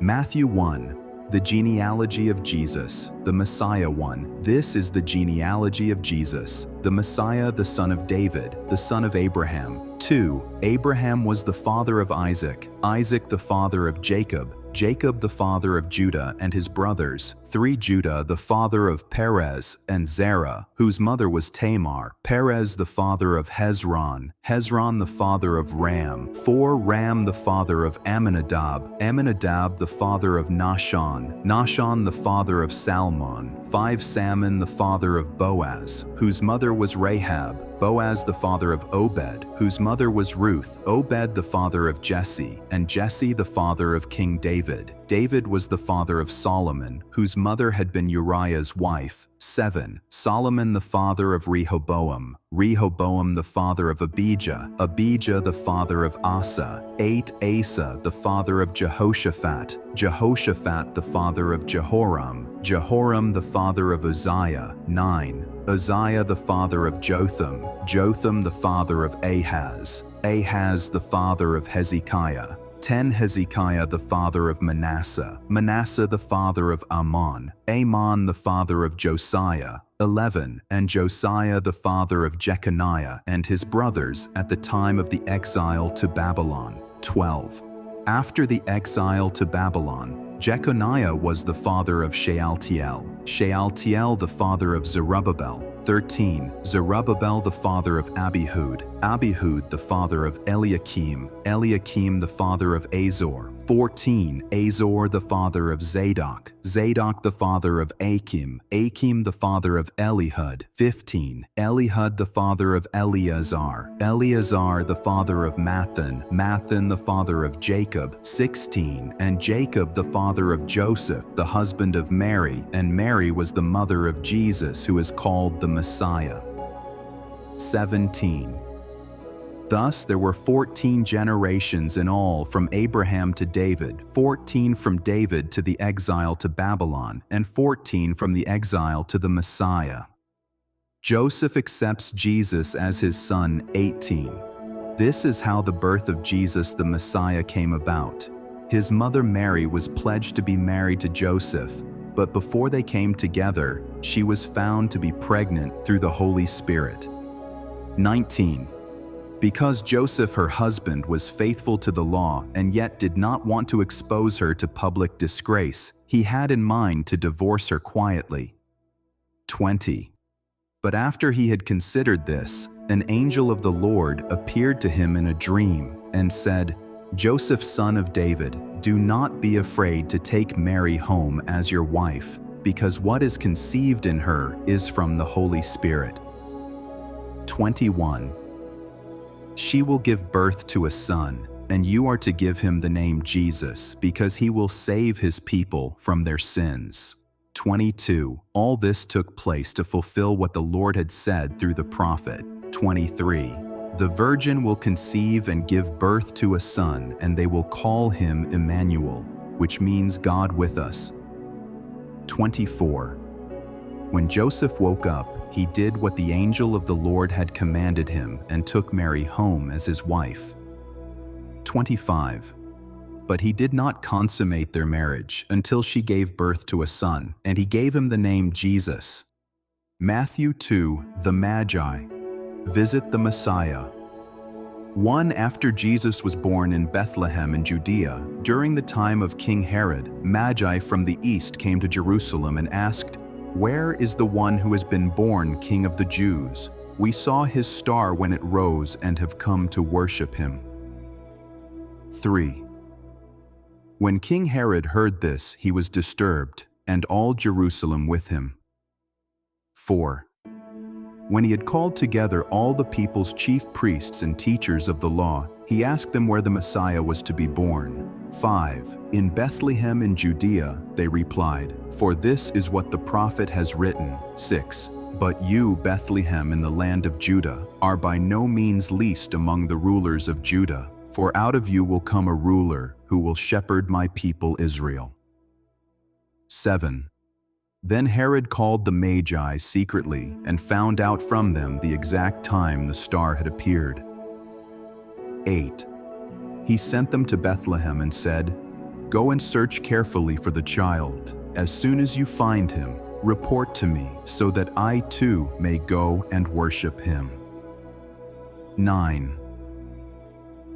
Matthew 1. The genealogy of Jesus, the Messiah 1. This is the genealogy of Jesus, the Messiah, the son of David, the son of Abraham. 2. Abraham was the father of Isaac, Isaac the father of Jacob, Jacob the father of Judah and his brothers. 3. Judah the father of Perez and Zerah, whose mother was Tamar. Perez the father of Hezron, Hezron the father of Ram. 4. Ram the father of Amminadab, Amminadab the father of Nahshon, Nahshon the father of Salmon. 5. Salmon the father of Boaz, whose mother was Rahab. Boaz the father of Obed, whose mother was Ruth. Obed the father of Jesse, and Jesse the father of King David. David was the father of Solomon, whose mother had been Uriah's wife. 7. Solomon the father of Rehoboam, Rehoboam the father of Abijah, Abijah the father of Asa. 8. Asa the father of Jehoshaphat, Jehoshaphat the father of Jehoram, Jehoram the father of Uzziah. 9. Uzziah the father of Jotham, Jotham the father of Ahaz, Ahaz the father of Hezekiah. 10. Hezekiah the father of Manasseh, Manasseh the father of Amon, Amon the father of Josiah. 11. And Josiah the father of Jeconiah and his brothers at the time of the exile to Babylon. 12. After the exile to Babylon, Jeconiah was the father of Shealtiel, Shealtiel the father of Zerubbabel. 13. Zerubbabel the father of Abihud, Abihud the father of Eliakim, Eliakim the father of Azor. 14. Azor the father of Zadok, Zadok the father of Achim, Achim the father of Elihud. 15. Elihud the father of Eleazar, Eleazar the father of Mathan, Mathan the father of Jacob. 16. And Jacob the father of Joseph, the husband of Mary, and Mary was the mother of Jesus, who is called the Messiah. 17. Thus there were 14 generations in all from Abraham to David, 14 from David to the exile to Babylon, and 14 from the exile to the Messiah. Joseph accepts Jesus as his son. 18. This is how the birth of Jesus the Messiah came about. His mother Mary was pledged to be married to Joseph, but before they came together, she was found to be pregnant through the Holy Spirit. 19. Because Joseph, her husband, was faithful to the law and yet did not want to expose her to public disgrace, he had in mind to divorce her quietly. 20. But after he had considered this, an angel of the Lord appeared to him in a dream and said, "Joseph, son of David, do not be afraid to take Mary home as your wife, because what is conceived in her is from the Holy Spirit." 21. She will give birth to a son, and you are to give him the name Jesus, because he will save his people from their sins. 22. All this took place to fulfill what the Lord had said through the prophet. 23. The virgin will conceive and give birth to a son, and they will call him Emmanuel, which means God with us. 24. When Joseph woke up, he did what the angel of the Lord had commanded him and took Mary home as his wife. 25. But he did not consummate their marriage until she gave birth to a son, and he gave him the name Jesus. Matthew 2. The Magi visit the Messiah. 1. After Jesus was born in Bethlehem in Judea, during the time of King Herod, Magi from the east came to Jerusalem and asked, "Where is the one who has been born King of the Jews? We saw his star when it rose and have come to worship him." 3. When King Herod heard this, he was disturbed, and all Jerusalem with him. 4. When he had called together all the people's chief priests and teachers of the law, he asked them where the Messiah was to be born. 5. In Bethlehem in Judea, they replied, for this is what the prophet has written. 6. But you, Bethlehem in the land of Judah, are by no means least among the rulers of Judah, for out of you will come a ruler who will shepherd my people Israel. 7. Then Herod called the Magi secretly and found out from them the exact time the star had appeared. 8. He sent them to Bethlehem and said, Go and search carefully for the child. As soon as you find him, report to me so that I too may go and worship him." 9.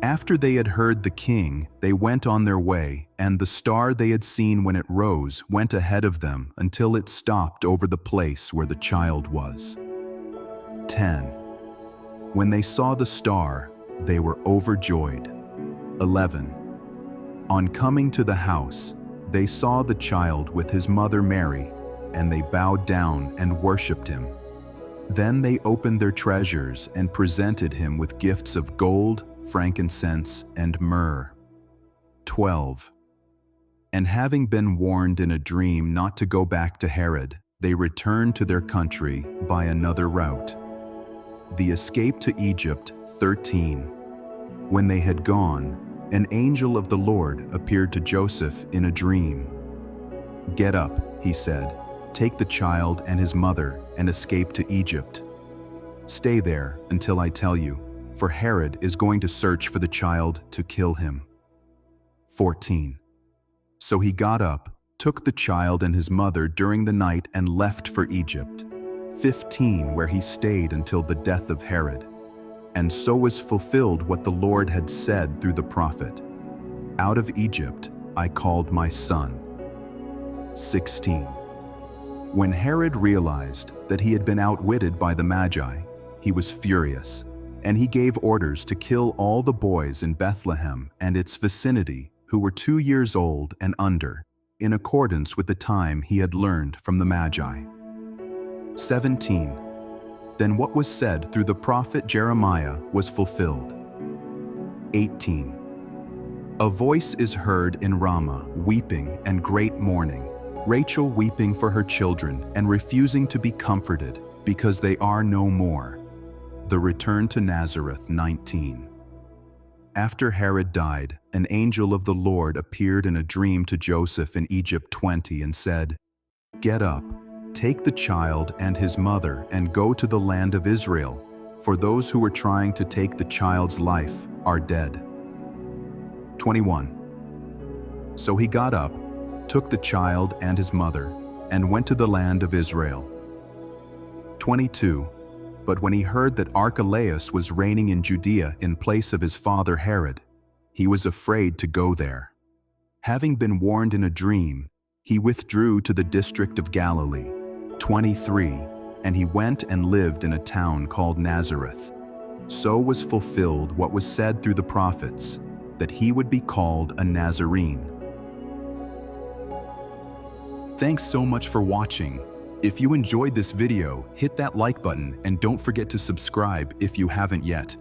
After they had heard the king, they went on their way, and the star they had seen when it rose went ahead of them until it stopped over the place where the child was. 10. When they saw the star, they were overjoyed. 11. On coming to the house, they saw the child with his mother Mary, and they bowed down and worshipped him. Then they opened their treasures and presented him with gifts of gold, frankincense, and myrrh. 12. And having been warned in a dream not to go back to Herod, they returned to their country by another route. The escape to Egypt. 13. When they had gone, an angel of the Lord appeared to Joseph in a dream. "Get up," he said, "take the child and his mother and escape to Egypt. Stay there until I tell you, for Herod is going to search for the child to kill him." 14. So he got up, took the child and his mother during the night and left for Egypt. 15, where he stayed until the death of Herod. And so was fulfilled what the Lord had said through the prophet, "Out of Egypt I called my son." 16. When Herod realized that he had been outwitted by the Magi, he was furious, and he gave orders to kill all the boys in Bethlehem and its vicinity who were 2 years old and under, in accordance with the time he had learned from the Magi. 17. Then what was said through the prophet Jeremiah was fulfilled. 18. A voice is heard in Ramah, weeping and great mourning, Rachel weeping for her children and refusing to be comforted because they are no more. The return to Nazareth. 19. After Herod died, an angel of the Lord appeared in a dream to Joseph in Egypt. 20 and said, "Get up, take the child and his mother and go to the land of Israel, for those who were trying to take the child's life are dead." 21. So he got up, took the child and his mother, and went to the land of Israel. 22. But when he heard that Archelaus was reigning in Judea in place of his father Herod, he was afraid to go there. Having been warned in a dream, he withdrew to the district of Galilee. 23. And he went and lived in a town called Nazareth. So was fulfilled what was said through the prophets, that he would be called a Nazarene. Thanks so much for watching. If you enjoyed this video, hit that like button and don't forget to subscribe if you haven't yet.